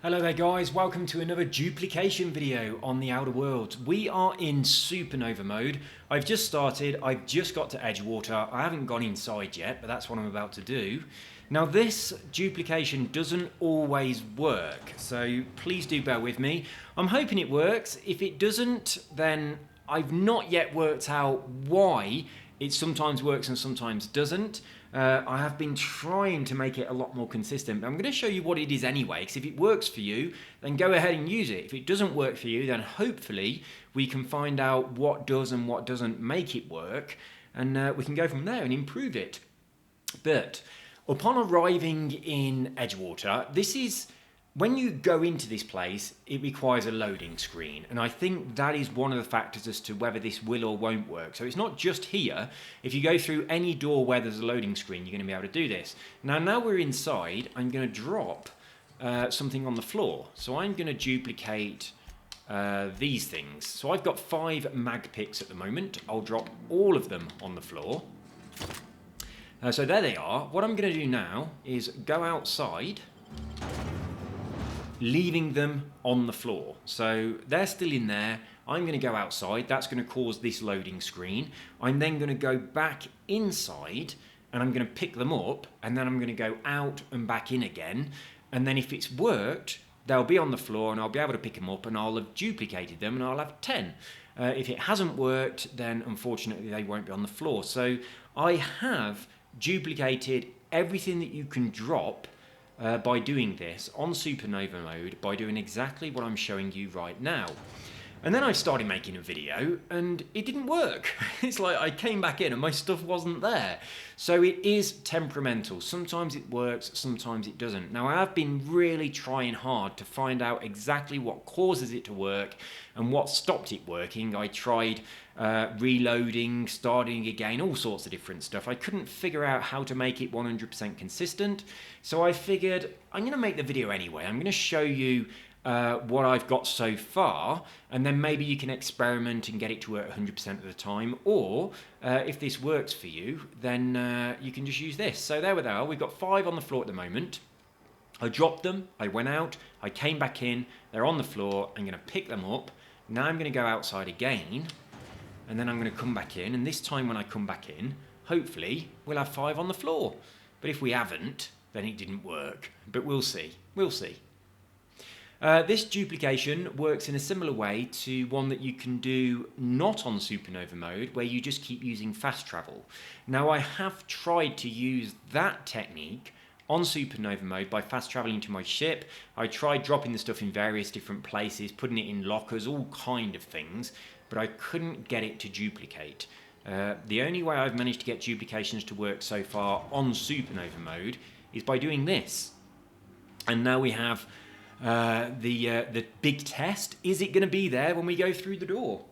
Hello there guys, welcome to another duplication video on the Outer Worlds. We are in SupaNova mode. I've just started, I've just got to Edgewater. I haven't gone inside yet, but that's what I'm about to do. Now this duplication doesn't always work, so please do bear with me. I'm hoping it works. If it doesn't, then I've not yet worked out why it sometimes works and sometimes doesn't. I have been trying to make it a lot more consistent. I'm going to show you what it is anyway, because if it works for you, then go ahead and use it. If it doesn't work for you, then hopefully we can find out what does and what doesn't make it work, and we can go from there and improve it. But upon arriving in Edgewater, this is... when you go into this place, it requires a loading screen, and I think that is one of the factors as to whether this will or won't work. So it's not just here. If you go through any door where there's a loading screen, you're going to be able to do this. Now we're inside, I'm going to drop something on the floor. So I'm going to duplicate these things. So I've got 5 mag picks at the moment. I'll drop all of them on the floor. So there they are. What I'm going to do now is go outside, leaving them on the floor. So they're still in there. I'm going to go outside. That's going to cause this loading screen. I'm then going to go back inside and I'm going to pick them up, and then I'm going to go out and back in again. And then if it's worked, they'll be on the floor and I'll be able to pick them up and I'll have duplicated them and I'll have 10. If it hasn't worked, then unfortunately they won't be on the floor. So I have duplicated everything that you can drop by doing this on SupaNova mode, by doing exactly what I'm showing you right now. And then I started making a video and it didn't work. It's like I came back in and my stuff wasn't there. So it is temperamental. Sometimes it works, sometimes it doesn't. Now I have been really trying hard to find out exactly what causes it to work and what stopped it working. I tried reloading, starting again, all sorts of different stuff. I couldn't figure out how to make it 100% consistent. So I figured I'm going to make the video anyway. I'm going to show you what I've got so far, and then maybe you can experiment and get it to work 100% of the time, or if this works for you, then you can just use this. So there we are. We've got 5 on the floor at the moment. I dropped them, I went out, I came back in, they're on the floor. I'm going to pick them up. Now I'm going to go outside again, and then I'm going to come back in, and this time when I come back in, hopefully we'll have 5 on the floor. But if we haven't, then it didn't work. But we'll see. We'll see. This duplication works in a similar way to one that you can do not on SupaNova mode, where you just keep using fast travel. Now I have tried to use that technique on SupaNova mode by fast traveling to my ship. I tried dropping the stuff in various different places, putting it in lockers, all kind of things, but I couldn't get it to duplicate. The only way I've managed to get duplications to work so far on SupaNova mode is by doing this. And now we have the big test. Is it going to be there when we go through the door?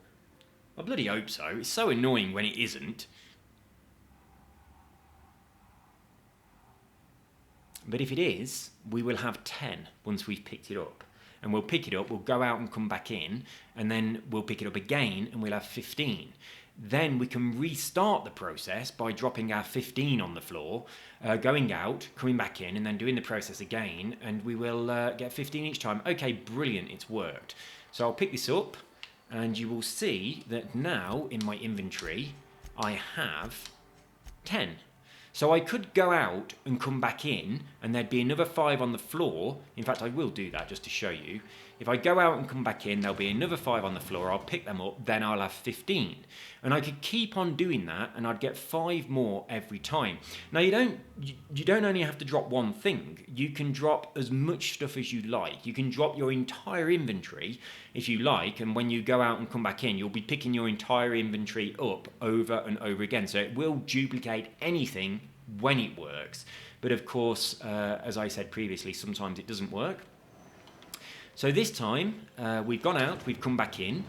I bloody hope so. It's so annoying when it isn't. But if it is, we will have 10 once we've picked it up. And we'll pick it up, we'll go out and come back in, and then we'll pick it up again and we'll have 15. Then we can restart the process by dropping our 15 on the floor, going out, coming back in, and then doing the process again, and we will get 15 each time. Okay, brilliant, it's worked. So I'll pick this up, and you will see that now in my inventory I have 10. So I could go out and come back in and there'd be another 5 on the floor. In fact, I will do that just to show you. If I go out and come back in, there'll be another 5 on the floor. I'll pick them up, then I'll have 15. And I could keep on doing that and I'd get 5 more every time. Now you don't only have to drop one thing. You can drop as much stuff as you like. You can drop your entire inventory if you like, and when you go out and come back in, you'll be picking your entire inventory up over and over again. So it will duplicate anything when it works. But of course, as I said previously, sometimes it doesn't work. So this time, we've gone out, we've come back in.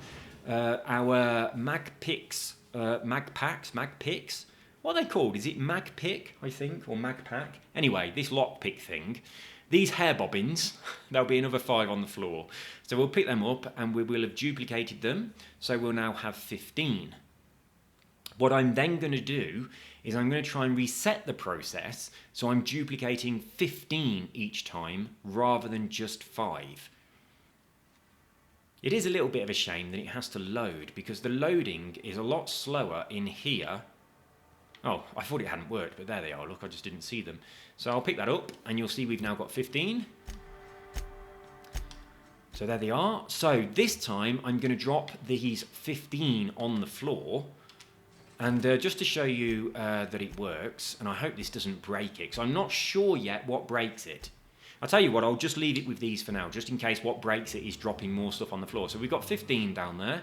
Our mag picks, mag picks, what are they called? Is it mag pick, I think, or mag pack? Anyway, this lock pick thing, these hair bobbins, there'll be another 5 on the floor. So we'll pick them up and we will have duplicated them. So we'll now have 15. What I'm then going to do is I'm going to try and reset the process so I'm duplicating 15 each time rather than just 5. It is a little bit of a shame that it has to load, because the loading is a lot slower in here. Oh, I thought it hadn't worked, but there they are. Look, I just didn't see them. So I'll pick that up and you'll see we've now got 15. So there they are. So this time I'm going to drop these 15 on the floor. And just to show you that it works, and I hope this doesn't break it, because I'm not sure yet what breaks it. I'll tell you what, I'll just leave it with these for now, just in case what breaks it is dropping more stuff on the floor. So we've got 15 down there.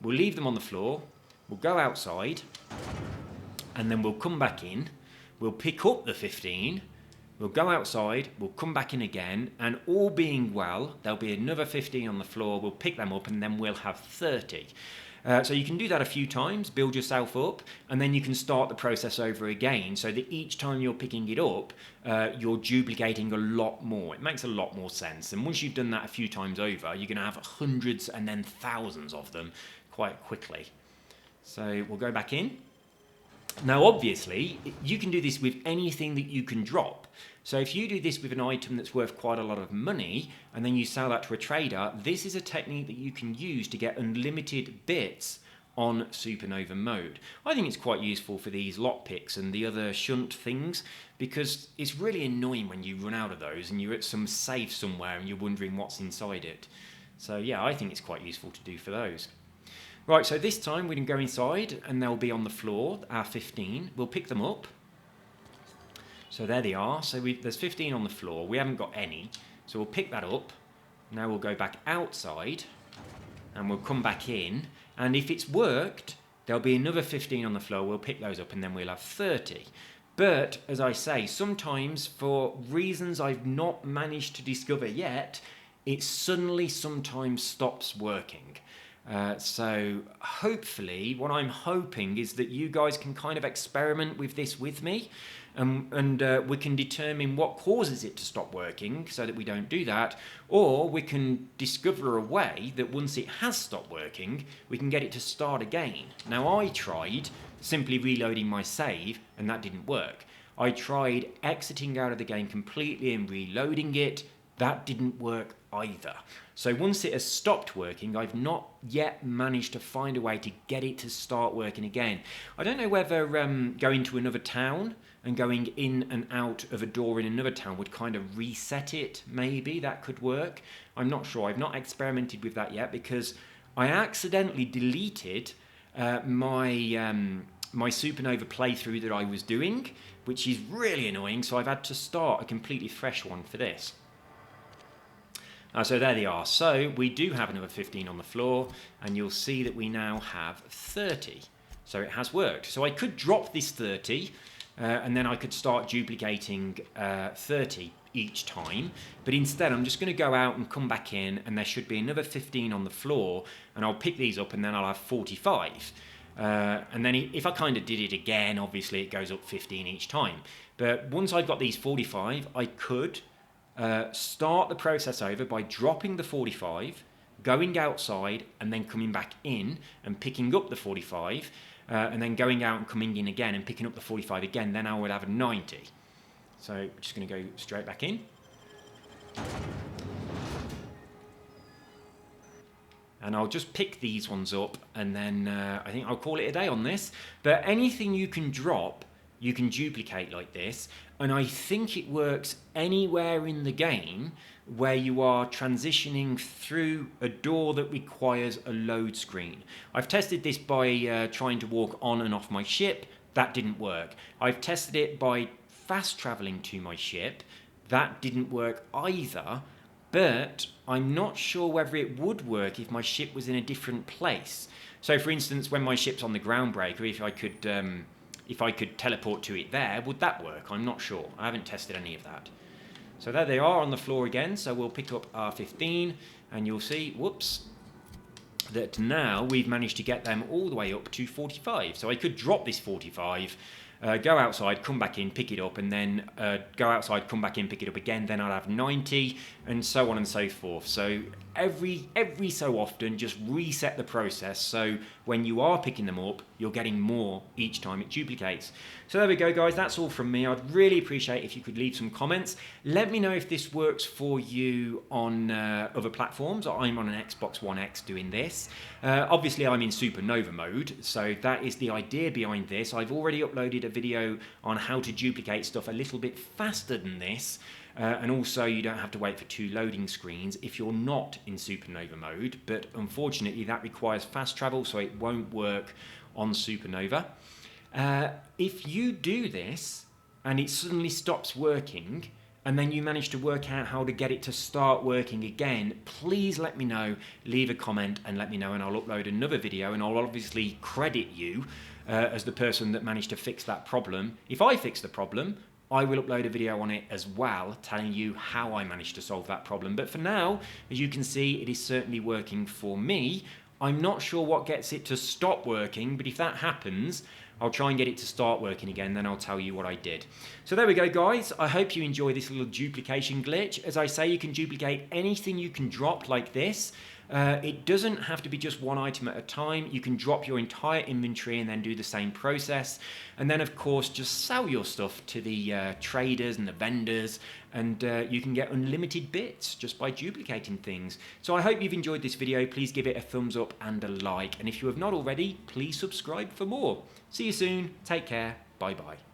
We'll leave them on the floor. We'll go outside. And then we'll come back in. We'll pick up the 15. We'll go outside. We'll come back in again. And all being well, there'll be another 15 on the floor. We'll pick them up and then we'll have 30. So you can do that a few times, build yourself up, and then you can start the process over again so that each time you're picking it up, you're duplicating a lot more. It makes a lot more sense. And once you've done that a few times over, you're going to have hundreds and then thousands of them quite quickly. So we'll go back in. Now, obviously, you can do this with anything that you can drop. So if you do this with an item that's worth quite a lot of money, and then you sell that to a trader, this is a technique that you can use to get unlimited bits on SupaNova mode. I think it's quite useful for these lockpicks and the other shunt things, because it's really annoying when you run out of those and you're at some safe somewhere and you're wondering what's inside it. So yeah, I think it's quite useful to do for those. Right, so this time we can go inside and they'll be on the floor, our 15. We'll pick them up. So there they are. So there's 15 on the floor. We haven't got any. So we'll pick that up. Now we'll go back outside and we'll come back in. And if it's worked, there'll be another 15 on the floor. We'll pick those up and then we'll have 30. But as I say, sometimes for reasons I've not managed to discover yet, it suddenly sometimes stops working. So hopefully what I'm hoping is that you guys can kind of experiment with this with me, and we can determine what causes it to stop working so that we don't do that, or we can discover a way that once it has stopped working we can get it to start again. Now, I tried simply reloading my save and that didn't work. I tried exiting out of the game completely and reloading it. That didn't work either. So once it has stopped working, I've not yet managed to find a way to get it to start working again. I don't know whether going to another town and going in and out of a door in another town would kind of reset it. Maybe that could work. I'm not sure. I've not experimented with that yet because I accidentally deleted my SupaNova playthrough that I was doing, which is really annoying. So I've had to start a completely fresh one for this. So there they are. So we do have another 15 on the floor, and you'll see that we now have 30. So it has worked. So I could drop this 30, and then I could start duplicating 30 each time. But instead, I'm just going to go out and come back in, and there should be another 15 on the floor, and I'll pick these up, and then I'll have 45. And then if I kind of did it again, obviously it goes up 15 each time. But once I've got these 45, I could start the process over by dropping the 45, going outside and then coming back in and picking up the 45, and then going out and coming in again and picking up the 45 again. Then I would have a 90. So we're just going to go straight back in. And I'll just pick these ones up, and then I think I'll call it a day on this. But anything you can drop, you can duplicate like this, and I think it works anywhere in the game where you are transitioning through a door that requires a load screen. I've tested this by trying to walk on and off my ship. That didn't work. I've tested it by fast traveling to my ship. That didn't work either, but I'm not sure whether it would work if my ship was in a different place. So for instance, when my ship's on the groundbreaker, if I could teleport to it there, would that work? I'm not sure. I haven't tested any of that. So there they are on the floor again. So we'll pick up our 15 and you'll see, whoops, that now we've managed to get them all the way up to 45. So I could drop this 45, go outside, come back in, pick it up, and then go outside, come back in, pick it up again. Then I'll have 90 and so on and so forth. So every so often, just reset the process. So when you are picking them up, you're getting more each time it duplicates. So there we go, guys. That's all from me. I'd really appreciate if you could leave some comments. Let me know if this works for you on other platforms. I'm on an Xbox One X doing this. Obviously, I'm in SupaNova mode, so that is the idea behind this. I've already uploaded a video on how to duplicate stuff a little bit faster than this. And also you don't have to wait for 2 loading screens if you're not in SupaNova mode, but unfortunately that requires fast travel, so it won't work on SupaNova. If you do this and it suddenly stops working, and then you manage to work out how to get it to start working again, please let me know, leave a comment and let me know, and I'll upload another video, and I'll obviously credit you as the person that managed to fix that problem. If I fix the problem, I will upload a video on it as well, telling you how I managed to solve that problem. But for now, as you can see, it is certainly working for me. I'm not sure what gets it to stop working, but if that happens, I'll try and get it to start working again, then I'll tell you what I did. So there we go, guys. I hope you enjoy this little duplication glitch. As I say, you can duplicate anything you can drop like this. It doesn't have to be just one item at a time. You can drop your entire inventory and then do the same process. And then, of course, just sell your stuff to the traders and the vendors, and you can get unlimited bits just by duplicating things. So I hope you've enjoyed this video. Please give it a thumbs up and a like. And if you have not already, please subscribe for more. See you soon. Take care. Bye-bye.